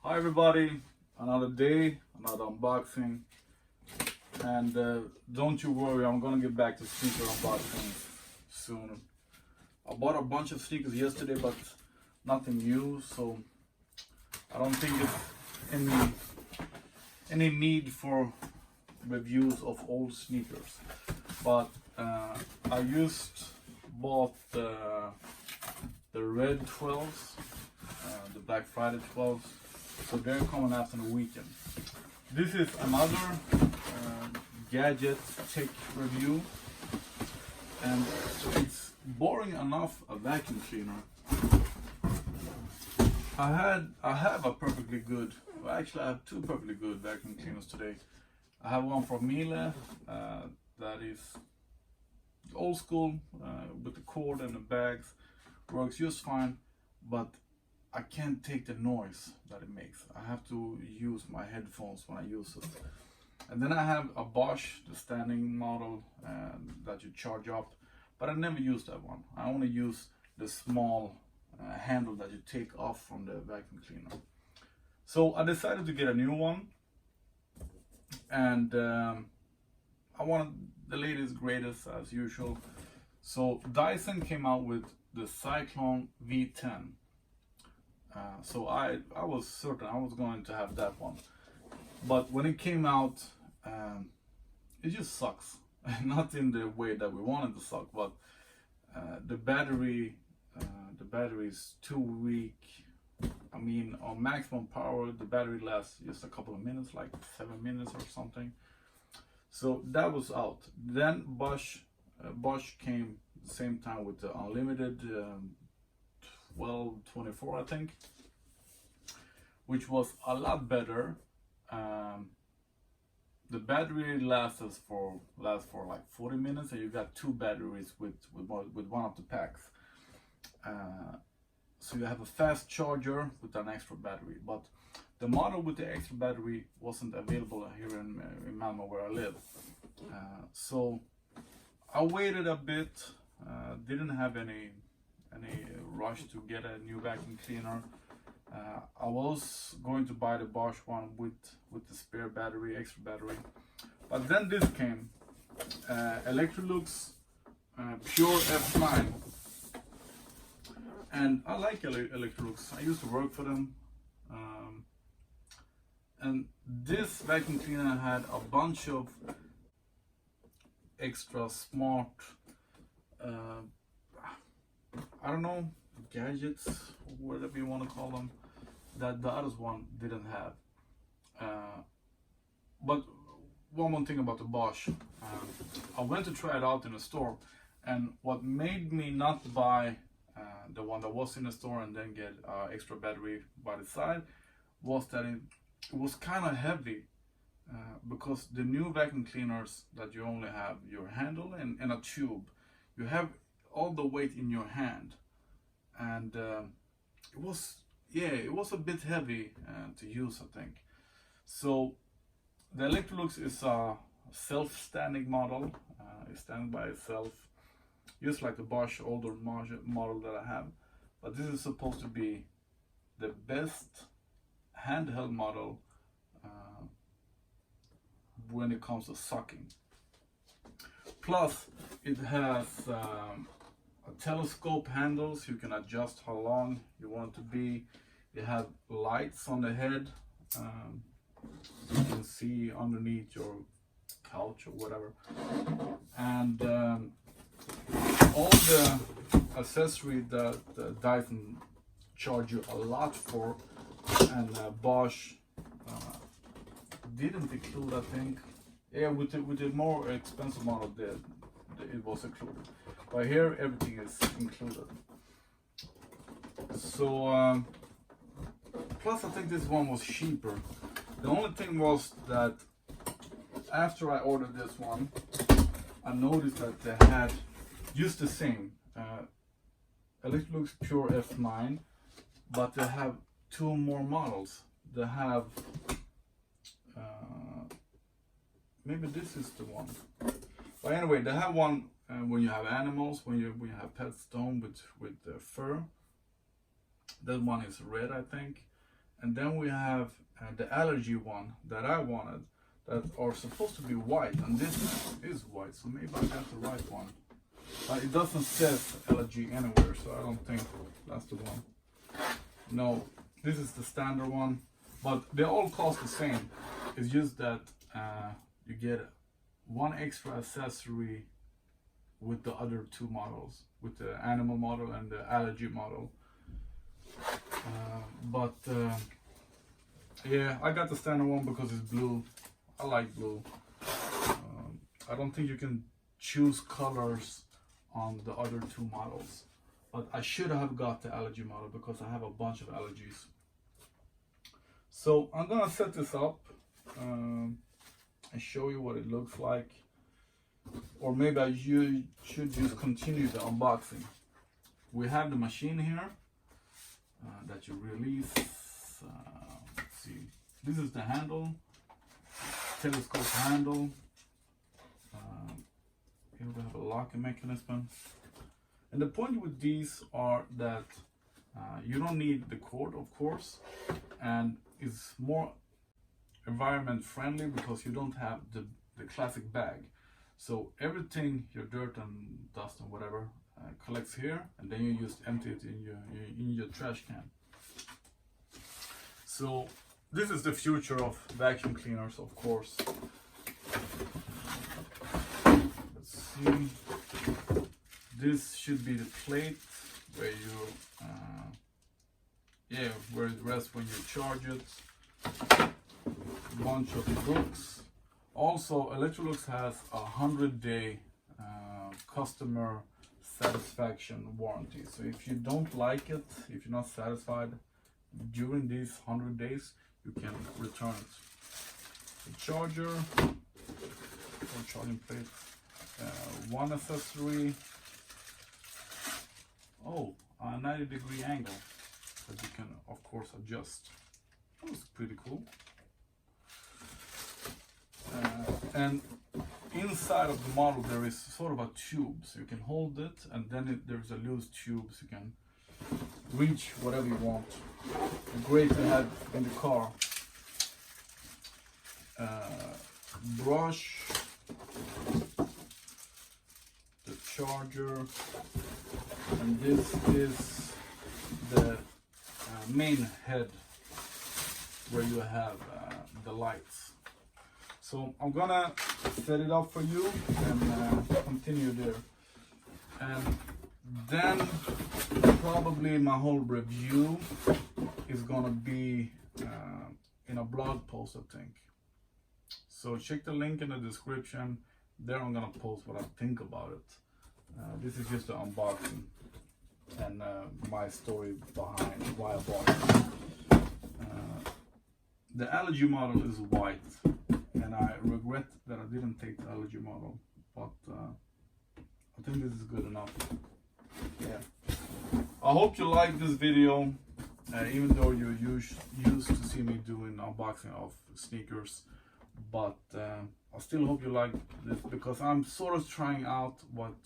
Hi everybody, another day, another unboxing, and don't you worry, I'm gonna get back to sneaker unboxing soon. I bought a bunch of sneakers yesterday, but nothing new, so I don't think it's any need for reviews of old sneakers. But I bought the red 12s, the Black Friday 12s. So they're coming after the weekend. This is another gadget tech review, and it's boring enough a vacuum cleaner. I have a perfectly good, well, actually I have two perfectly good vacuum cleaners today. I have one from Miele that is old school with the cord and the bags, works just fine, but I can't take the noise that it makes. I have to use my headphones when I use it. And then I have a Bosch, the standing model that you charge up, but I never use that one. I only use the small handle that you take off from the vacuum cleaner. So I decided to get a new one, and I wanted the latest, greatest as usual. So Dyson came out with the Cyclone V10. So I was certain I was going to have that one, but when it came out, it just sucks. Not in the way that we wanted to suck, but the battery is too weak. I mean, on maximum power, the battery lasts just a couple of minutes, like 7 minutes or something. So that was out. Then Bosch came at the same time with the unlimited 1224, I think, which was a lot better. The battery lasts for like 40 minutes, and you got two batteries with one of the packs. So you have a fast charger with an extra battery, but the model with the extra battery wasn't available here in Malmö where I live. So I waited a bit, didn't have any rush to get a new vacuum cleaner. I was going to buy the Bosch one with the spare battery, extra battery, but then this came, Electrolux Pure F9, and I like Electrolux. I used to work for them, and this vacuum cleaner had a bunch of extra smart I don't know, gadgets, whatever you want to call them, that the other one didn't have. But one more thing about the Bosch, I went to try it out in the store, and what made me not buy the one that was in the store and then get extra battery by the side was that it was kind of heavy, because the new vacuum cleaners that you only have your handle and a tube, you have all the weight in your hand, and it was a bit heavy to use, I think. So the Electrolux is a self-standing model. It's standing by itself, just like the Bosch older model that I have, but this is supposed to be the best handheld model when it comes to sucking. Plus it has telescope handles. You can adjust how long you want it to be. You have lights on the head. You can see underneath your couch or whatever. And all the accessory that Dyson charge you a lot for, and Bosch didn't include, I think. Yeah, with the more expensive model, it was included. But here everything is included. So plus I think this one was cheaper. The only thing was that after I ordered this one, I noticed that they had just the same Electrolux Pure F9, but they have two more models. They have maybe this is the one. But anyway, they have one when you have animals, when you have pets done with fur. That one is red, I think, and then we have the allergy one that I wanted, that are supposed to be white, and this is white, so maybe I got the right one. It doesn't say allergy anywhere, so I don't think that's the one. No, this is the standard one, but they all cost the same. It's just that you get one extra accessory with the other two models, with the animal model and the allergy model. Yeah, I got the standard one because it's blue. I like blue. I don't think you can choose colors on the other two models, but I should have got the allergy model because I have a bunch of allergies. So I'm gonna set this up and show you what it looks like, or maybe I should just continue the unboxing. We have the machine here that you release. Let's see, this is the handle, telescope handle. Here we have a locking mechanism, and the point with these are that you don't need the cord, of course, and it's more environment friendly because you don't have the classic bag. So everything, your dirt and dust and whatever, collects here, and then you just empty it in your trash can. So this is the future of vacuum cleaners, of course. Let's see. This should be the plate where you, where it rests when you charge it. Bunch of books. Also, Electrolux has a 100-day customer satisfaction warranty. So if you don't like it, if you're not satisfied during these 100 days, you can return it. The charger, or charging plate, one accessory. Oh, a 90-degree angle that you can, of course, adjust. That was pretty cool. And inside of the model there is sort of a tube, so you can hold it, and then there's a loose tube, so you can reach whatever you want. Great to have in the car. Brush, the charger, and this is the main head where you have the lights. So I'm gonna set it up for you and continue there. And then probably my whole review is gonna be in a blog post, I think. So check the link in the description. There I'm gonna post what I think about it. This is just the unboxing and my story behind why I bought it. The allergy model is white, and I regret that I didn't take the allergy model, but I think this is good enough. Yeah. I hope you like this video, even though you're used to see me doing unboxing of sneakers, but I still hope you like this because I'm sort of trying out what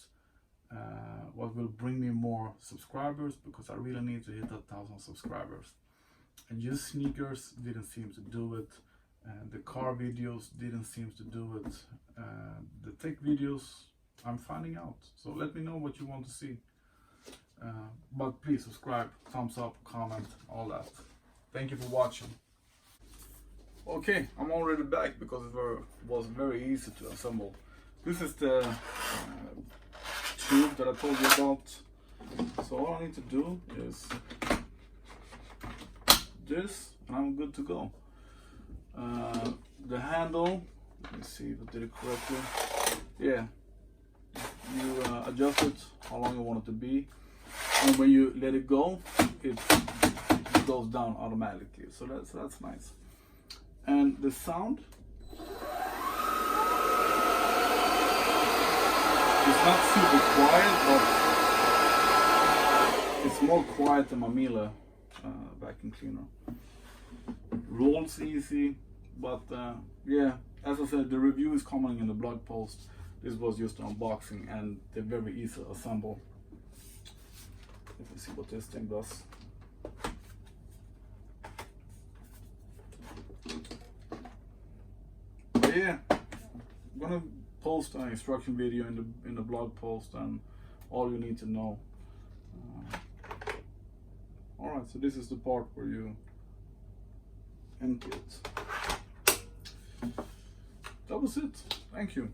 will bring me more subscribers, because I really need to hit 1,000 subscribers. And just sneakers didn't seem to do it. The car videos didn't seem to do it. The tech videos, I'm finding out. So let me know what you want to see. But please subscribe, thumbs up, comment, all that. Thank you for watching. Okay, I'm already back because it was very easy to assemble. This is the tube that I told you about. So all I need to do is this, and I'm good to go. The handle, let me see if I did it correctly. Yeah, you adjust it how long you want it to be, and when you let it go, it goes down automatically. So that's nice. And the sound, it's not super quiet, but it's more quiet than my Miele vacuum cleaner. Rolls easy, but yeah, as I said, the review is coming in the blog post. This was just an unboxing, and they're very easy to assemble. Let me see what this thing does. yeah, I'm gonna post an instruction video in the blog post and all you need to know. All right, so this is the part where you empty it. That was it. Thank you.